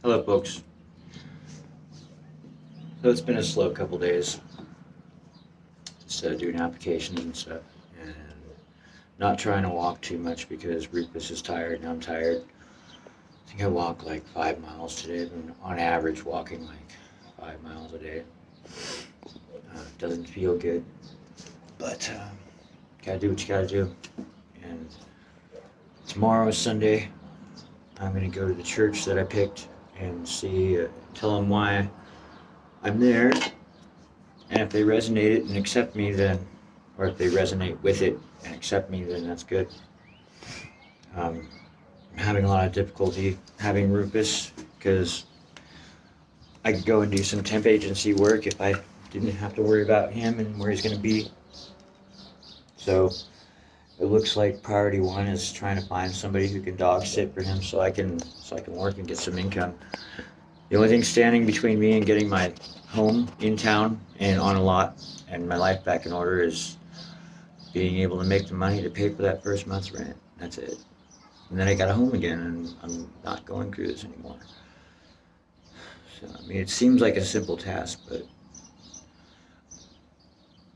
Hello, folks. So it's been a slow couple days, just doing applications and stuff, and not trying to walk too much because Rufus is tired and I'm tired. I think I walked like 5 miles today. I've been on average walking like 5 miles a day. Doesn't feel good, but gotta do what you gotta do. And tomorrow is Sunday. I'm gonna go to the church that I picked and tell them why I'm there, and if they resonate it and accept me, then, or if they resonate with it and accept me, then that's good. I'm having a lot of difficulty having Rufus because I could go and do some temp agency work if I didn't have to worry about him and where he's going to be. So it looks like priority one is trying to find somebody who can dog sit for him so I can work and get some income. The only thing standing between me and getting my home in town and on a lot and my life back in order is being able to make the money to pay for that first month's rent. That's it. And then I got a home again, and I'm not going through this anymore. So, I mean, it seems like a simple task, but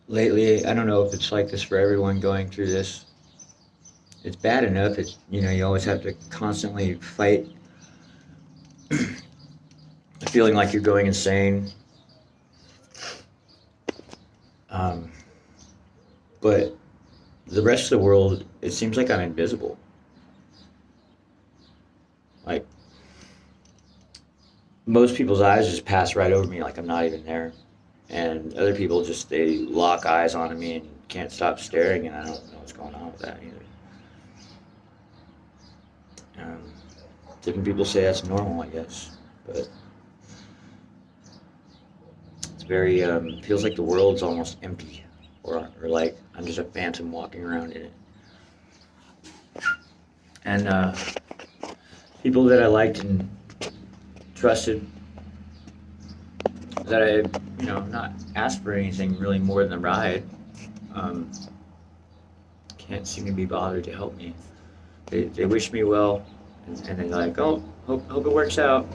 lately, I don't know if it's like this for everyone going through this. It's bad enough. You always have to constantly fight feeling like you're going insane. But the rest of the world, it seems like I'm invisible. Like, most people's eyes just pass right over me like I'm not even there. And other people they lock eyes onto me and can't stop staring, and I don't know what's going on with that either. Different people say that's normal, I guess. But it's very, feels like the world's almost empty. Or like I'm just a phantom walking around in it. And people that I liked and trusted, that I, not asked for anything really more than a ride, can't seem to be bothered to help me. They wish me well, and they're like, oh, hope it works out.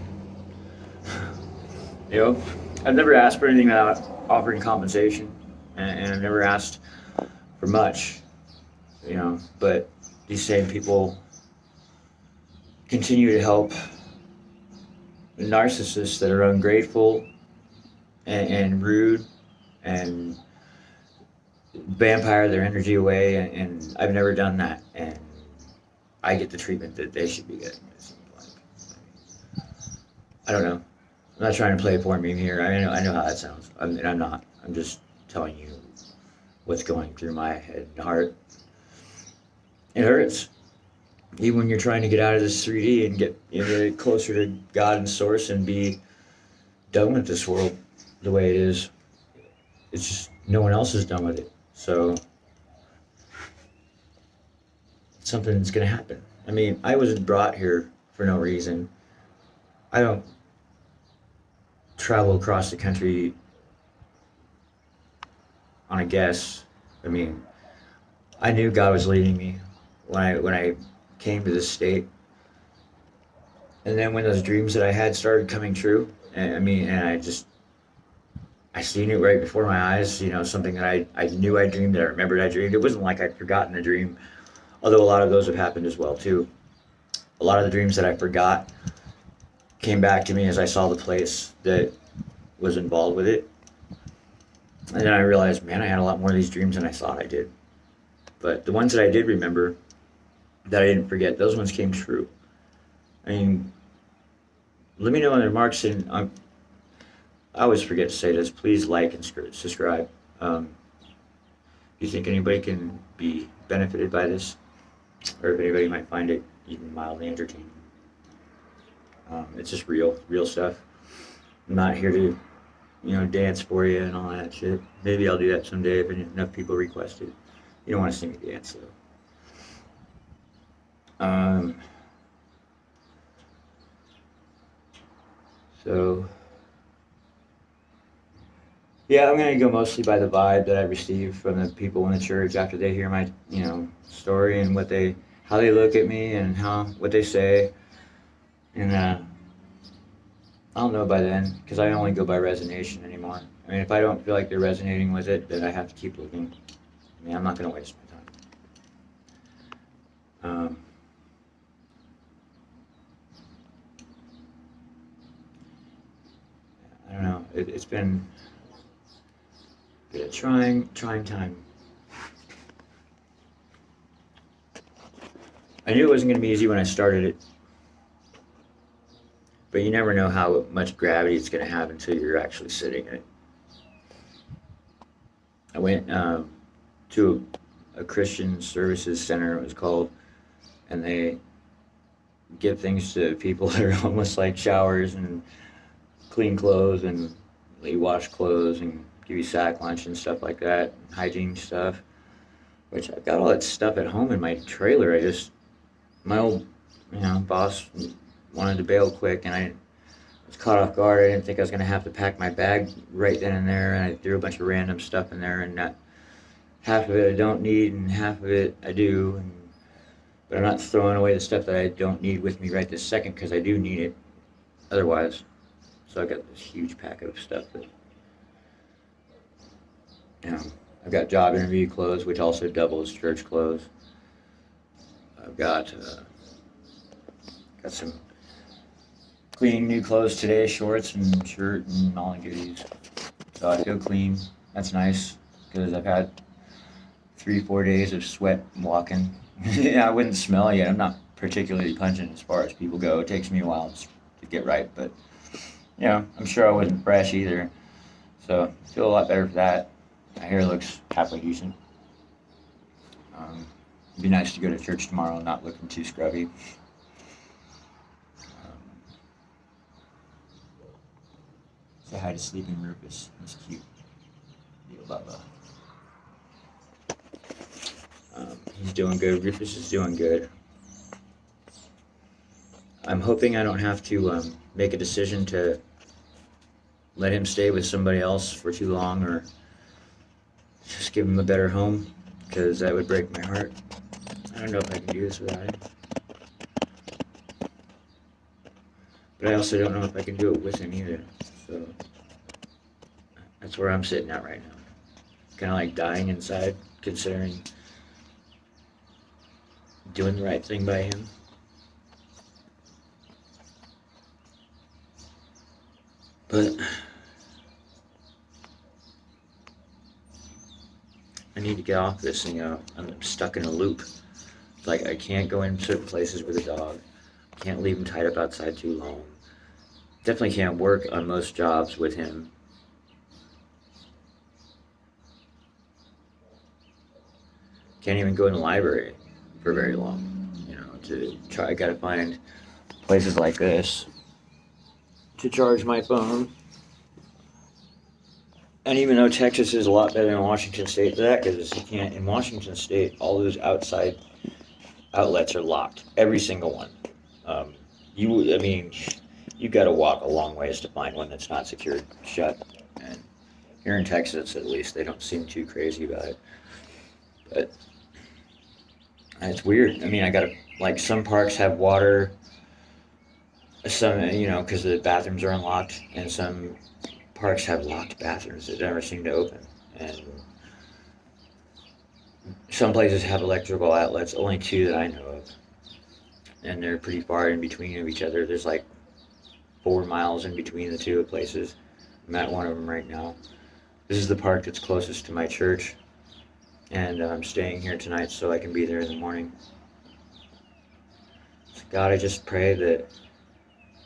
I've never asked for anything without offering compensation. And I've never asked for much, but these same people continue to help narcissists that are ungrateful and rude and vampire their energy away, and I've never done that, and I get the treatment that they should be getting, it seems like. I don't know. I'm not trying to play a point meme here. I know how that sounds. I'm not. I'm just telling you what's going through my head and heart. It hurts. Even when you're trying to get out of this 3D and get closer to God and Source and be done with this world the way it is, it's just no one else is done with it. So something's going to happen. I mean, I wasn't brought here for no reason. I don't travel across the country on a guess. I mean, I knew God was leading me when I came to this state, and then when those dreams that I had started coming true, and I seen it right before my eyes. Something that I knew I dreamed, that I remembered I dreamed. It wasn't like I'd forgotten a dream, although a lot of those have happened as well too. A lot of the dreams that I forgot came back to me as I saw the place that was involved with it. And then I realized, man, I had a lot more of these dreams than I thought I did. But the ones that I did remember, that I didn't forget, those ones came true. I mean, let me know in the remarks, and I always forget to say this, please like and subscribe. If you think anybody can be benefited by this, or if anybody might find it even mildly entertaining. It's just real stuff. I'm not here to dance for you and all that shit. Maybe I'll do that someday if enough people request it. You don't want to see me dance, though. So, yeah, I'm going to go mostly by the vibe that I receive from the people in the church after they hear my, story and how they look at me and what they say. And I'll know by then, because I only go by resonation anymore. I mean, if I don't feel like they're resonating with it, then I have to keep looking. I mean, I'm not going to waste my time. I don't know. It's been a trying time. I knew it wasn't going to be easy when I started it, but you never know how much gravity it's going to have until you're actually sitting in it. I went to a Christian services center, it was called, and they give things to people that are almost like showers and clean clothes, and you wash clothes and give you sack lunch and stuff like that, hygiene stuff, which I've got all that stuff at home in my trailer. My old, boss wanted to bail quick, and I was caught off guard. I didn't think I was going to have to pack my bag right then and there, and I threw a bunch of random stuff in there, and half of it I don't need, and half of it I do, but I'm not throwing away the stuff that I don't need with me right this second, because I do need it otherwise. So I got this huge packet of stuff that, I've got job interview clothes, which also doubles church clothes. I've got some clean new clothes today, shorts and shirt and all the goodies. So I feel clean. That's nice, because I've had 3-4 days of sweat walking. I wouldn't smell yet. I'm not particularly pungent as far as people go. It takes me a while to get right, but I'm sure I wasn't fresh either. So I feel a lot better for that. My hair looks halfway decent. It'd be nice to go to church tomorrow and not looking too scrubby. Say hi to sleeping Rufus. He's cute. Little Bubba. He's doing good. Rufus is doing good. I'm hoping I don't have to make a decision to let him stay with somebody else for too long, or just give him a better home, because that would break my heart. I don't know if I can do this without him. But I also don't know if I can do it with him either. So that's where I'm sitting at right now. Kind of like dying inside, considering doing the right thing by him. But I need to get off this thing. I'm stuck in a loop. Like, I can't go in certain places with a dog. Can't leave him tied up outside too long. Definitely can't work on most jobs with him. Can't even go in the library for very long. To try, I gotta find places like this to charge my phone. And even though Texas is a lot better than Washington State for that, because you can't, in Washington State, all those outside outlets are locked. Every single one. You've got to walk a long ways to find one that's not secured shut. And here in Texas, at least, they don't seem too crazy about it. But it's weird. I gotta, like, some parks have water, some, because the bathrooms are unlocked, and some parks have locked bathrooms that never seem to open. And some places have electrical outlets, only 2 that I know of. And they're pretty far in between of each other. There's like 4 miles in between the 2 places. I'm at one of them right now. This is the park that's closest to my church. And I'm staying here tonight so I can be there in the morning. So God, I just pray that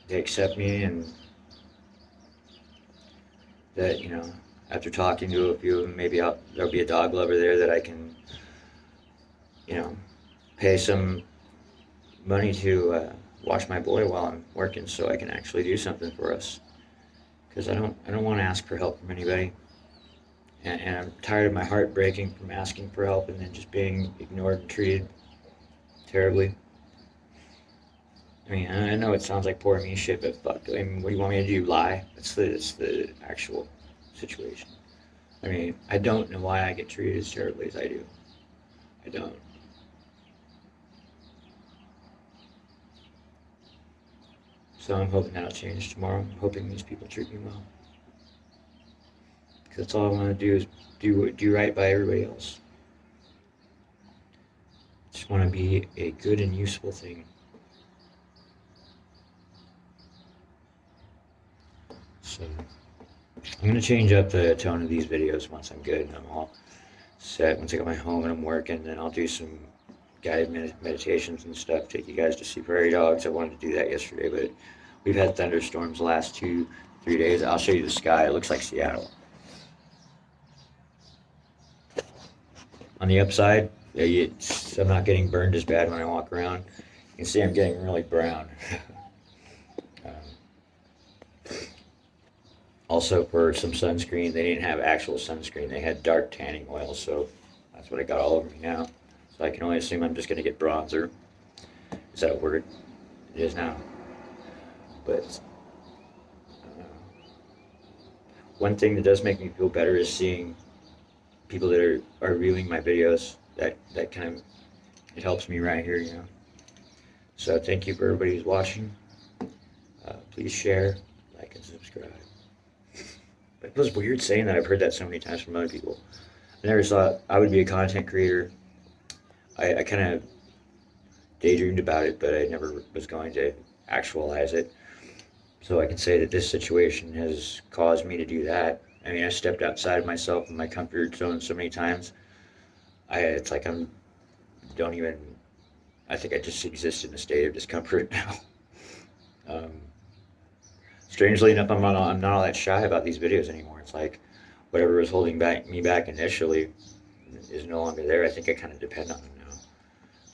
they accept me, and that, after talking to a few of them, maybe there'll be a dog lover there that I can, pay some money to watch my boy while I'm working, so I can actually do something for us. Because I don't want to ask for help from anybody. And I'm tired of my heart breaking from asking for help and then just being ignored and treated terribly. I know it sounds like poor me shit, but fuck, what do you want me to do? Lie? That's the actual situation. I don't know why I get treated as terribly as I do. I don't. So I'm hoping that'll change tomorrow. I'm hoping these people treat me well. Because that's all I want to do is do right by everybody else. Just want to be a good and useful thing. So I'm going to change up the tone of these videos once I'm good and I'm all set. Once I get my home and I'm working, then I'll do some guided meditations and stuff. Take you guys to see prairie dogs. I wanted to do that yesterday, but we've had thunderstorms the last 2-3 days. I'll show you the sky. It looks like Seattle. On the upside, I'm not getting burned as bad when I walk around. You can see I'm getting really brown. Also, for some sunscreen, they didn't have actual sunscreen. They had dark tanning oil, so that's what I got all over me now. So I can only assume I'm just going to get bronzer. Is that a word? It is now. But one thing that does make me feel better is seeing people that are viewing my videos. That kind of, it helps me right here, you know. So thank you for everybody who's watching. Please share, like, and subscribe. It was weird saying that. I've heard that so many times from other people. I never thought I would be a content creator. I kind of daydreamed about it, but I never was going to actualize it. So I can say that this situation has caused me to do that. I mean, I stepped outside of myself and my comfort zone so many times. It's like I think I just exist in a state of discomfort now. Strangely enough, I'm not all that shy about these videos anymore. It's like whatever was holding me back initially is no longer there. I think I kind of depend on them now.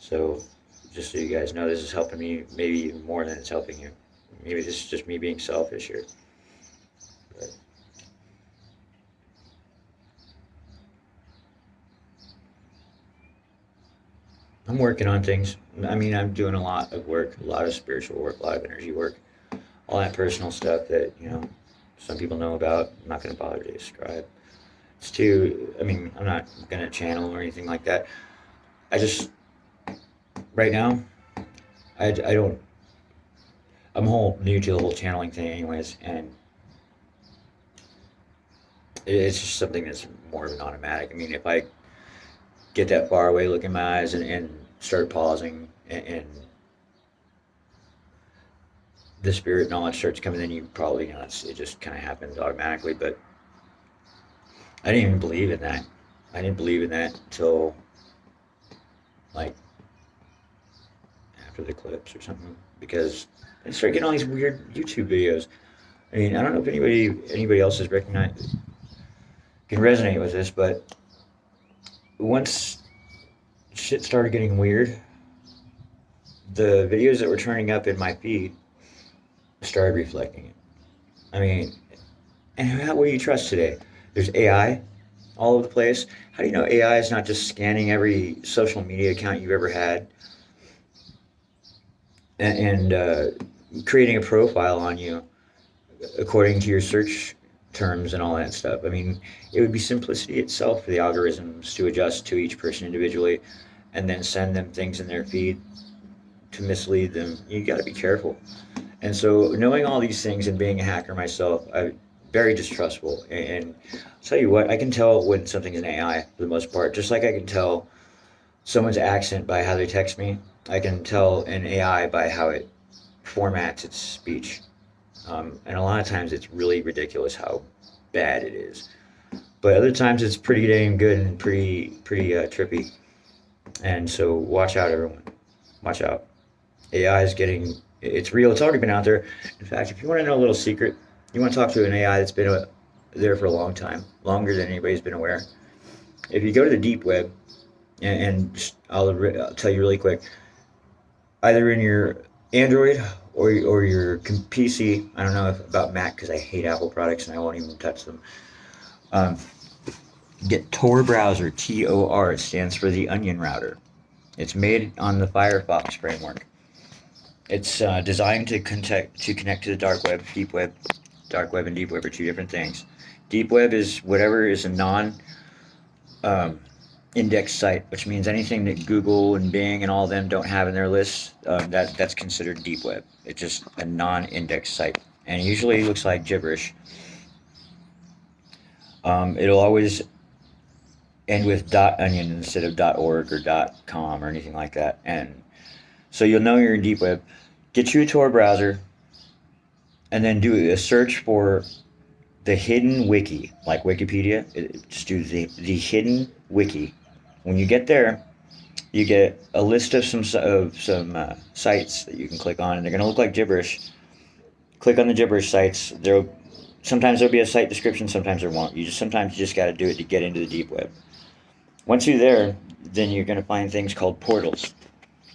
So just so you guys know, this is helping me maybe even more than it's helping you. Maybe this is just me being selfish here. But I'm working on things. I mean, I'm doing a lot of work, a lot of spiritual work, a lot of energy work. All that personal stuff that, you know, some people know about. I'm not going to bother to describe. It's too, I mean, I'm not going to channel or anything like that. I just, right now, I'm whole new to the whole channeling thing anyways, and it's just something that's more of an automatic. I mean, if I get that far away, look in my eyes and start pausing and the spirit knowledge starts coming in, you probably, you know, it just kind of happens automatically. But I didn't even believe in that. I didn't believe in that until like after the clips or something, because I started getting all these weird YouTube videos. I mean, I don't know if anybody else has recognized, can resonate with this, but once shit started getting weird, the videos that were turning up in my feed started reflecting it. I mean, and what do you trust today? There's AI all over the place. How do you know AI is not just scanning every social media account you've ever had and creating a profile on you according to your search terms and all that stuff? I mean, it would be simplicity itself for the algorithms to adjust to each person individually and then send them things in their feed to mislead them. You got to be careful. And so knowing all these things and being a hacker myself, I'm very distrustful. And I'll tell you what, I can tell when something is an AI for the most part, just like I can tell someone's accent by how they text me. I can tell an AI by how it formats its speech. And a lot of times it's really ridiculous how bad it is. But other times it's pretty dang good and pretty trippy. And so watch out, everyone. Watch out. AI is getting, it's real. It's already been out there. In fact, if you want to know a little secret, you want to talk to an AI that's been there for a long time, longer than anybody's been aware. If you go to the deep web, and I'll tell you really quick, either in your Android or your PC, I don't know about Mac because I hate Apple products and I won't even touch them. Get Tor browser, Tor. It stands for the Onion Router. It's made on the Firefox framework. It's designed to connect to the dark web, deep web. Dark web and deep web are two different things. Deep web is whatever is a index site, which means anything that Google and Bing and all of them don't have in their lists, that's considered deep web. It's just a non-index site, and it usually looks like gibberish. It'll always end with .onion instead of .org or .com or anything like that, and so you'll know you're in deep web. Get you a Tor browser, and then do a search for the hidden wiki, like Wikipedia. Just do the hidden wiki. When you get there, you get a list of some sites that you can click on, and they're going to look like gibberish. Click on the gibberish sites. Sometimes there'll be a site description, sometimes there won't. Sometimes you just got to do it to get into the deep web. Once you're there, then you're going to find things called portals,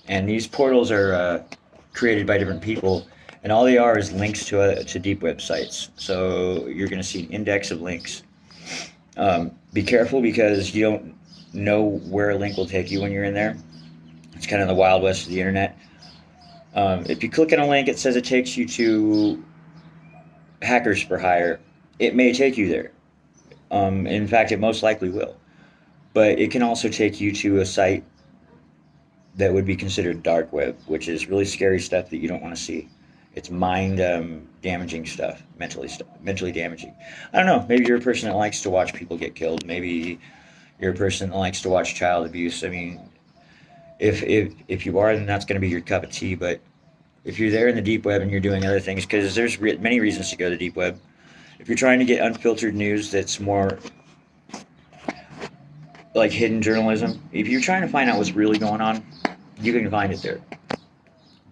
and these portals are created by different people, and all they are is links to deep web sites. So you're going to see an index of links. Be careful because you don't know where a link will take you when you're in there. It's kind of the Wild West of the internet. If you click on a link, it says it takes you to Hackers for Hire. It may take you there. In fact, it most likely will. But it can also take you to a site that would be considered dark web, which is really scary stuff that you don't want to see. It's mind damaging stuff, mentally damaging. I don't know. Maybe you're a person that likes to watch people get killed. Maybe you're a person that likes to watch child abuse. I mean, if you are, then that's going to be your cup of tea. But if you're there in the deep web and you're doing other things, because there's many reasons to go to the deep web. If you're trying to get unfiltered news that's more like hidden journalism, if you're trying to find out what's really going on, you can find it there.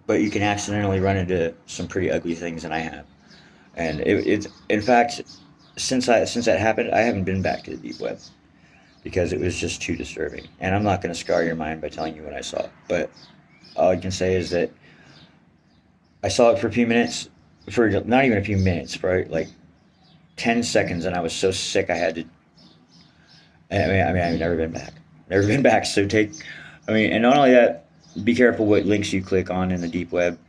But you can accidentally run into some pretty ugly things, and I have. And it's in fact, since that happened, I haven't been back to the deep web because it was just too disturbing. And I'm not going to scar your mind by telling you what I saw. But all I can say is that I saw it for a few minutes, for not even a few minutes, for like 10 seconds, and I was so sick I had to. I mean, I've never been back. Never been back. So and not only that, be careful what links you click on in the deep web.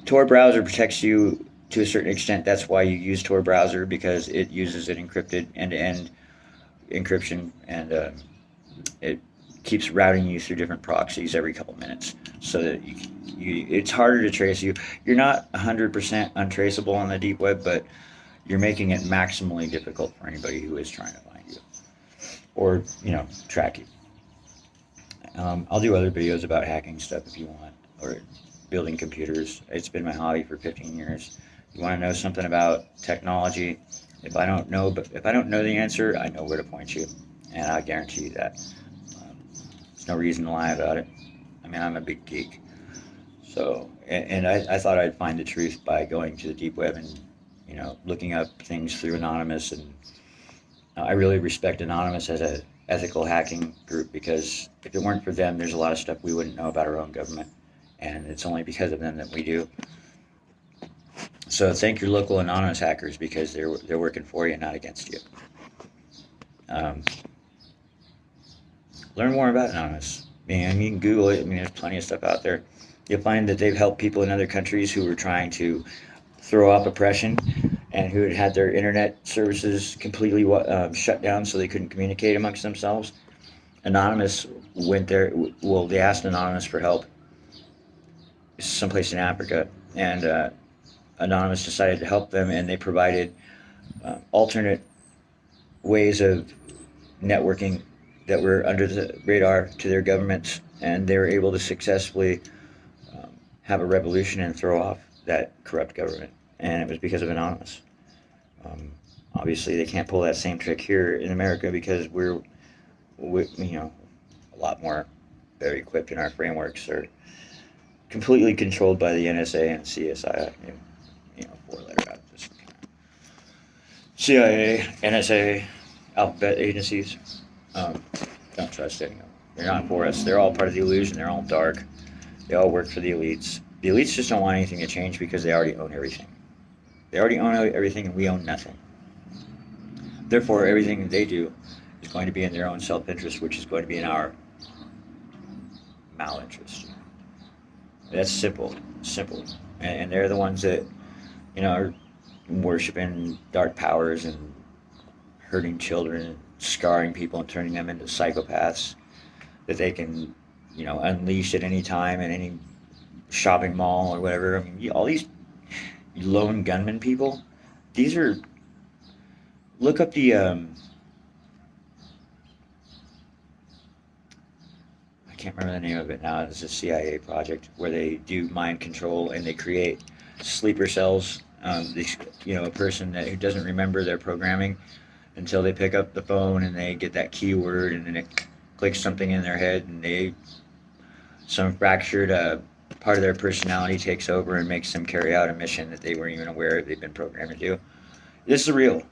Tor browser protects you to a certain extent. That's why you use Tor browser, because it uses an encrypted end-to-end encryption, and it keeps routing you through different proxies every couple minutes, so that it's harder to trace you. You're not 100% untraceable on the deep web, but you're making it maximally difficult for anybody who is trying to find you or track you. I'll do other videos about hacking stuff if you want, or building computers. It's been my hobby for 15 years. You want to know something about technology? If I don't know the answer, I know where to point you, and I guarantee you that. There's no reason to lie about it. I mean, I'm a big geek. So, and I thought I'd find the truth by going to the deep web and, looking up things through Anonymous. And I really respect Anonymous as a ethical hacking group, because if it weren't for them, there's a lot of stuff we wouldn't know about our own government, and it's only because of them that we do. So thank your local anonymous hackers, because they're working for you, not against you. Learn more about Anonymous. You can Google it. There's plenty of stuff out there. You'll find that they've helped people in other countries who were trying to throw off oppression, and who had their internet services completely shut down so they couldn't communicate amongst themselves. Anonymous went there. Well, they asked Anonymous for help someplace in Africa, and Anonymous decided to help them, and they provided alternate ways of networking that were under the radar to their governments, and they were able to successfully have a revolution and throw off that corrupt government. And it was because of Anonymous. Obviously, they can't pull that same trick here in America, because we're a lot more better equipped, and our frameworks are completely controlled by the NSA and CSI. Four-letter alphabets. CIA, NSA, alphabet agencies. Don't trust any of them. They're not for us. They're all part of the illusion. They're all dark. They all work for the elites. The elites just don't want anything to change because they already own everything. They already own everything, and we own nothing. Therefore, everything they do is going to be in their own self-interest, which is going to be in our malinterest. That's simple. And they're the ones that, are worshiping dark powers and hurting children and scarring people and turning them into psychopaths. that they can, you know, unleash at any time in any shopping mall or whatever. I mean, all these lone gunman people, these are, look up the, I can't remember the name of it now. It's a CIA project where they do mind control and they create sleeper cells. You know, a person who doesn't remember their programming until they pick up the phone and they get that keyword and then it clicks something in their head and some fractured part of their personality takes over and makes them carry out a mission that they weren't even aware they've been programmed to do. This is real.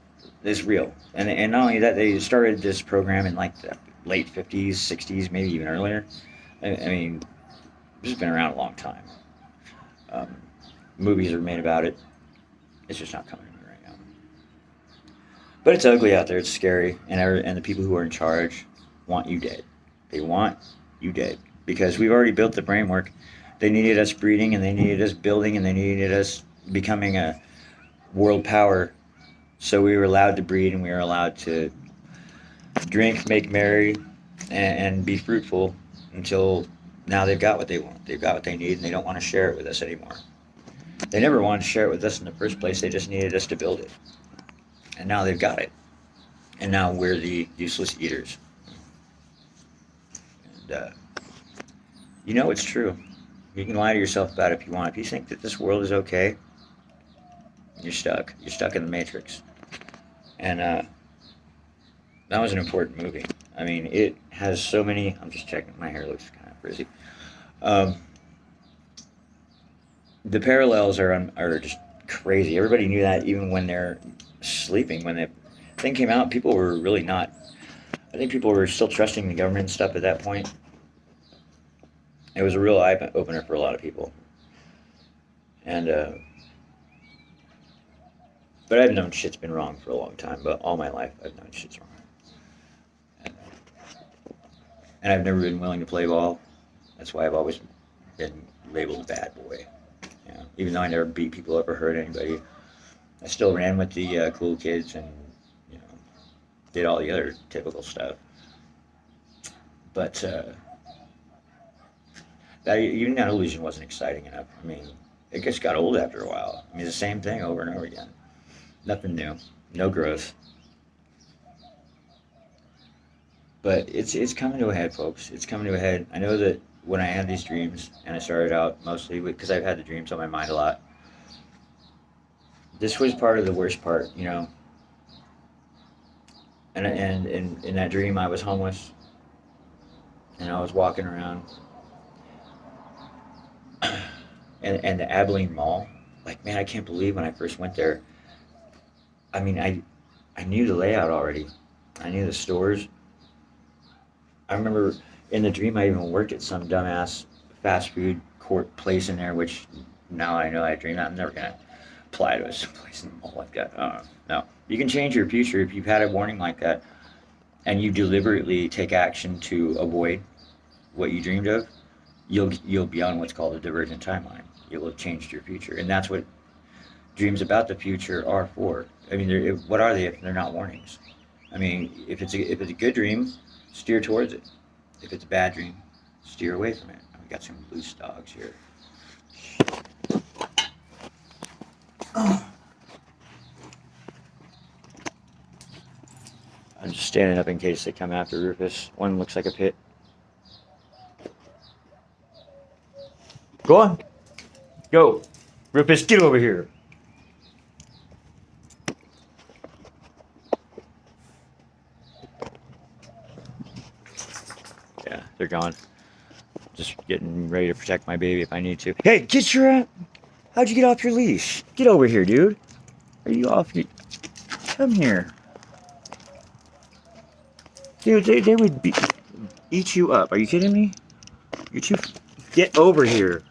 This is real. And not only that, they started this program in like the late 50s, 60s, maybe even earlier. I mean, this has been around a long time. Movies are made about it. It's just not coming to me right now. But it's ugly out there. It's scary. And the people who are in charge want you dead. They want you dead. Because we've already built the framework. They needed us breeding, and they needed us building, and they needed us becoming a world power. So we were allowed to breed, and we were allowed to drink, make merry, and be fruitful until now they've got what they want. They've got what they need, and they don't want to share it with us anymore. They never wanted to share it with us in the first place. They just needed us to build it. And now they've got it. And now we're the useless eaters. And, you know it's true. You can lie to yourself about it if you want. If you think that this world is okay, you're stuck. You're stuck in the Matrix. And that was an important movie. I mean, it has so many... I'm just checking. My hair looks kind of frizzy. The parallels are just crazy. Everybody knew that even when they're sleeping. When the thing came out, people were really not... I think people were still trusting the government and stuff at that point. It was a real eye-opener for a lot of people. And, but I've known shit's been wrong for a long time. But all my life, I've known shit's wrong. And I've never been willing to play ball. That's why I've always been labeled a bad boy. You know, even though I never beat people up or hurt anybody, I still ran with the cool kids and, you know, did all the other typical stuff. But even that illusion wasn't exciting enough. I mean, it just got old after a while. I mean, the same thing over and over again. Nothing new. No growth. But it's coming to a head, folks. It's coming to a head. I know that when I had these dreams, and I started out mostly because I've had the dreams on my mind a lot, this was part of the worst part, you know. And in that dream, I was homeless, and I was walking around. And the Abilene Mall, like, man, I can't believe when I first went there. I mean, I knew the layout already. I knew the stores. I remember in the dream I even worked at some dumbass fast food court place in there, which now I know I dreamed that. I'm never going to apply to some place in the mall like that. No. You can change your future if you've had a warning like that and you deliberately take action to avoid what you dreamed of. You'll be on what's called a divergent timeline. You'll have changed your future, and that's what dreams about the future are for. I mean, what are they if they're not warnings? I mean, if it's a good dream, steer towards it. If it's a bad dream, steer away from it. We got some loose dogs here. I'm just standing up in case they come after Rufus. One looks like a pit. Go on. Go. Rufus, get over here. Yeah, they're gone. Just getting ready to protect my baby if I need to. Hey, get your... How'd you get off your leash? Get over here, dude. Are you off your... Come here. Dude, they would eat you up. Are you kidding me? You're too... Get over here.